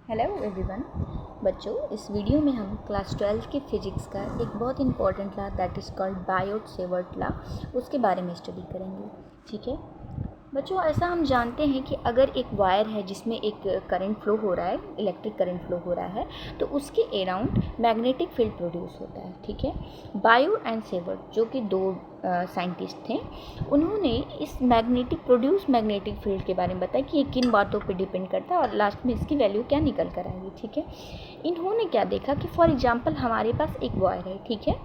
Hello everyone. बच्चों, इस video में हम क्लास 12 के फिजिक्स का एक बहुत important law that is called Biot-Savart law उसके बारे में स्टडी करेंगे। ठीक है बच्चों, ऐसा हम जानते हैं कि अगर एक वायर है जिसमें एक करंट फ्लो हो रहा है, इलेक्ट्रिक करंट फ्लो हो रहा है, तो उसके अराउंड मैग्नेटिक फील्ड प्रोड्यूस होता है। ठीक है, बायो एंड सेवर्ट जो कि दो साइंटिस्ट थे, उन्होंने इस मैग्नेटिक फील्ड के बारे में बताया कि ये किन बातों पे डिपेंड करता है और लास्ट में इसकी वैल्यू क्या निकल कर आएगी। ठीक है, इन्होंने क्या देखा कि फॉर एग्जांपल हमारे पास एक वायर है, ठीक है,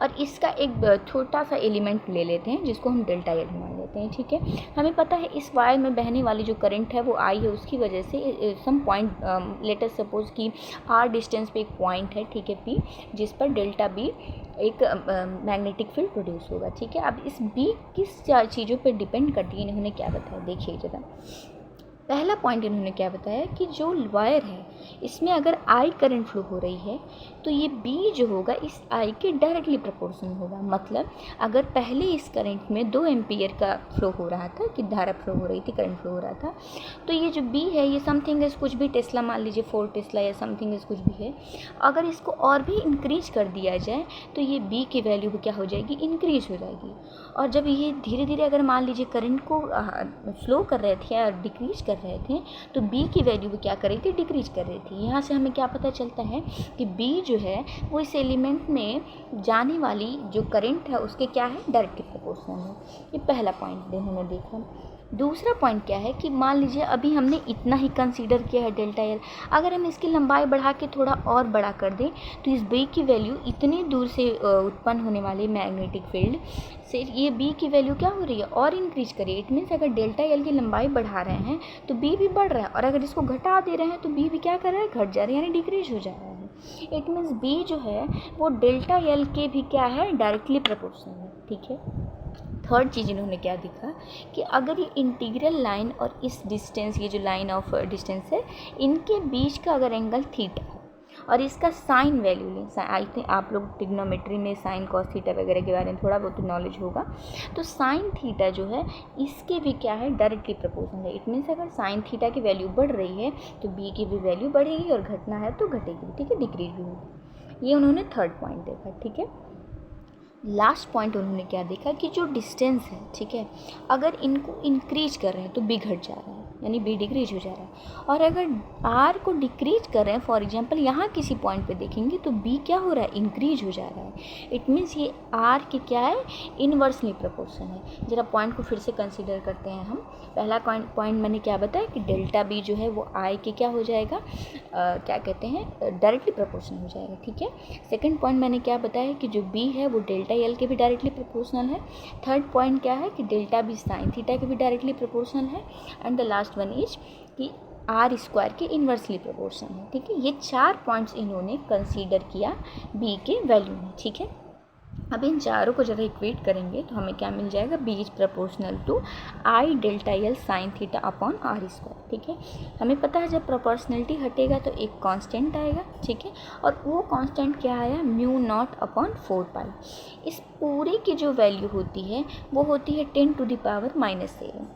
और इसका एक छोटा सा एलिमेंट ले लेते हैं जिसको हम डेल्टा एल मान लेते हैं। ठीक है, हमें पता है इस वायर में बहने वाली जो करंट है वो आई है, उसकी वजह से some point let us suppose कि आर डिस्टेंस पे एक पॉइंट है, ठीक है, पी, जिस पर डेल्टा बी एक मैग्नेटिक फील्ड प्रोड्यूस होगा। ठीक है, अब इस बी किस चीज़ों पर डिपेंड करती है, इन्होंने क्या बताया, देखिए ज़रा। पहला पॉइंट इन्होंने क्या बताया कि जो वायर है इसमें अगर आई करंट फ्लो हो रही है तो ये बी जो होगा इस आई के डायरेक्टली प्रोपोर्शनल होगा। मतलब अगर पहले इस करंट में 2 एम्पियर का फ्लो हो रहा था, कि धारा फ्लो हो रही थी, करंट फ्लो हो रहा था, तो ये जो बी है ये समथिंग इज कुछ भी टेस्ला मान लीजिए 4 टेस्ला या समथिंग इज कुछ भी है, अगर इसको और भी इंक्रीज कर दिया जाए तो ये बी की वैल्यू भी क्या हो जाएगी, इंक्रीज हो जाएगी। और जब ये धीरे धीरे अगर मान लीजिए करंट को स्लो कर रहे थे या डिक्रीज कर रहे थे तो बी की वैल्यू भी क्या कर रही थी, डिक्रीज कर रही थी। यहाँ से हमें क्या पता चलता है कि बी जो है वो इस एलिमेंट में जाने वाली जो करंट है उसके क्या है, डायरेक्टली प्रोपोर्शनल है। ये पहला पॉइंट उन्होंने देखा। दूसरा पॉइंट क्या है कि मान लीजिए अभी हमने इतना ही कंसीडर किया है डेल्टा एल, अगर हम इसकी लंबाई बढ़ा के थोड़ा और बड़ा कर दें तो इस बी की वैल्यू इतनी दूर से उत्पन्न होने वाले मैग्नेटिक फील्ड से ये बी की वैल्यू क्या हो रही है, और इंक्रीज करिए। इट मीन्स अगर डेल्टा एल की लंबाई बढ़ा रहे हैं तो बी भी बढ़ रहा है, और अगर इसको घटा दे रहे हैं तो बी भी क्या कर रहा है, घट जा रहा है, यानी डिक्रीज हो जा रहा है। इट मीन्स बी जो है वो डेल्टा एल के भी क्या है, डायरेक्टली प्रोपोर्शनल है। ठीक है, थर्ड चीज़ इन्होंने क्या देखा कि अगर ये इंटीग्रल लाइन और इस डिस्टेंस, ये जो लाइन ऑफ डिस्टेंस है, इनके बीच का अगर एंगल थीटा है और इसका साइन वैल्यू लें, आई थिंक आप लोग ट्रिग्नोमेट्री में साइन कॉस थीटा वगैरह के बारे में थोड़ा बहुत नॉलेज होगा, तो साइन थीटा जो है इसके भी क्या है, डायरेक्टली प्रोपोर्शनल है। इट मीन्स अगर साइन थीटा की वैल्यू बढ़ रही है तो बी की भी वैल्यू बढ़ेगी और घटना है तो घटेगी। ठीक है, डिक्रीज भी होगी। ये उन्होंने थर्ड पॉइंट देखा। ठीक है, लास्ट पॉइंट उन्होंने क्या देखा कि जो डिस्टेंस है, ठीक है, अगर इनको इंक्रीज कर रहे हैं तो बी घट जा रहा है, यानी बी डिक्रीज हो जा रहा है। और अगर आर को डिक्रीज कर रहे हैं, फॉर एग्जांपल यहाँ किसी पॉइंट पे देखेंगे तो बी क्या हो रहा है, इंक्रीज हो जा रहा है। इट मीन्स ये आर के क्या है, इनवर्सली प्रोपोर्शन है। जरा पॉइंट को फिर से कंसिडर करते हैं हम। पहला पॉइंट मैंने क्या बताया कि डेल्टा बी जो है वो आई के क्या हो जाएगा, क्या कहते हैं, डायरेक्टली प्रोपोर्शनल हो जाएगा। ठीक है, सेकेंड पॉइंट मैंने क्या बताया कि जो बी है वो डेल्टा एल के भी डायरेक्टली प्रोपोर्शनल है। थर्ड पॉइंट क्या है कि डेल्टा बी साइन थीटा के भी डायरेक्टली प्रोपोर्शनल है। And the last one is कि आर स्क्वायर के इन्वर्सली प्रोपोर्शनल है। ठीक है, ये 4 पॉइंट्स इन्होंने कंसीडर किया बी के वैल्यू में। ठीक है, अब इन चारों को जरा इक्वेट करेंगे तो हमें क्या मिल जाएगा, B is proportional to I delta L sine theta upon R square. ठीक है, हमें पता है जब प्रोपोर्शनलिटी हटेगा तो एक कांस्टेंट आएगा। ठीक है, और वो कांस्टेंट क्या आया, म्यू नॉट अपॉन 4 पाई। इस पूरे की जो वैल्यू होती है वो होती है 10⁻⁻⁷।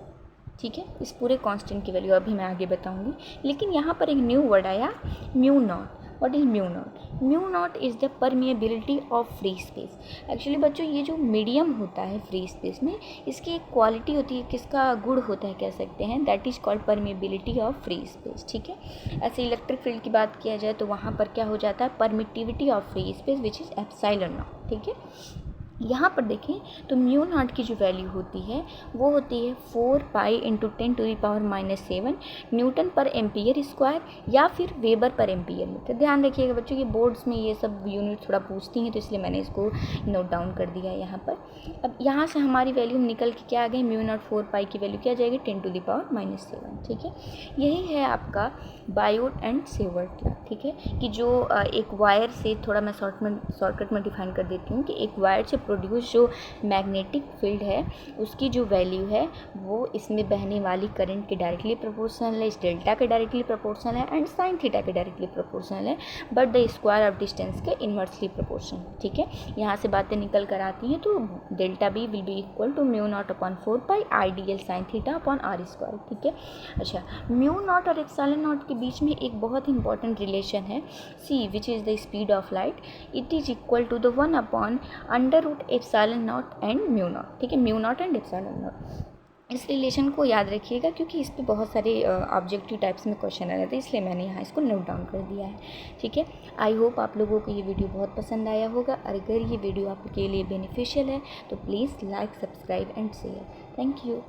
ठीक है, इस पूरे कांस्टेंट की वैल्यू अभी मैं आगे बताऊंगी, लेकिन यहाँ पर एक न्यू वर्ड आया, mu naught. What is mu naught? Mu naught is the permeability of free space. Actually बच्चों ये जो मीडियम होता है फ्री स्पेस में, इसकी एक क्वालिटी होती है, किसका गुण होता है कह सकते हैं, that is called permeability of free space. ठीक है, ऐसे इलेक्ट्रिक फील्ड की बात किया जाए तो वहाँ पर क्या हो जाता है, permittivity of free space which is epsilon not. ठीक है, यहाँ पर देखें तो म्यू नॉट की जो वैल्यू होती है वो होती है 4 पाई इंटू 10⁻⁻⁷ न्यूटन पर एम्पियर स्क्वायर या फिर वेबर पर एम्पियर मीटर। ध्यान रखिएगा बच्चों, ये बोर्ड्स में ये सब यूनिट थोड़ा पूछती हैं तो इसलिए मैंने इसको नोट डाउन कर दिया यहाँ पर। अब यहाँ से हमारी वैल्यू निकल के क्या आ गई, म्यू नॉट 4 पाई की वैल्यू क्या आ जाएगी, 10⁻⁻⁷। ठीक है, यही है आपका बायोट एंड सेवर्ट लॉ। ठीक है, कि जो एक वायर से, थोड़ा मैं शॉर्टकट में डिफाइन कर देती हूँ कि एक वायर से प्रोड्यूस जो मैग्नेटिक फील्ड है उसकी जो वैल्यू है वो इसमें बहने वाली करंट के डायरेक्टली प्रोपोर्शनल है, इस डेल्टा के डायरेक्टली प्रोपोर्शनल है एंड साइन थीटा के डायरेक्टली प्रोपोर्शनल है, but the square of distance के इन्वर्सली प्रोपोर्शनल। ठीक है, यहाँ से बातें निकल कर आती हैं। तो delta B will be equal to mu naught upon 4 pi I D L sine theta upon R square. ठीक है, अच्छा, म्यू नॉट और एप्सिलॉन नॉट के बीच में एक बहुत इंपॉर्टेंट रिलेशन है C which is the speed of light, it is equal to the 1 upon under root epsilon naught and mu naught. ठीक है, mu naught and epsilon naught, इस रिलेशन को याद रखिएगा क्योंकि इस पे बहुत सारे ऑब्जेक्टिव टाइप्स में क्वेश्चन आ जाते हैं, इसलिए मैंने यहाँ इसको नोट डाउन कर दिया है। ठीक है, आई होप आप लोगों को ये वीडियो बहुत पसंद आया होगा, और अगर ये वीडियो आपके लिए बेनिफिशियल है तो please like, subscribe and share. Thank you.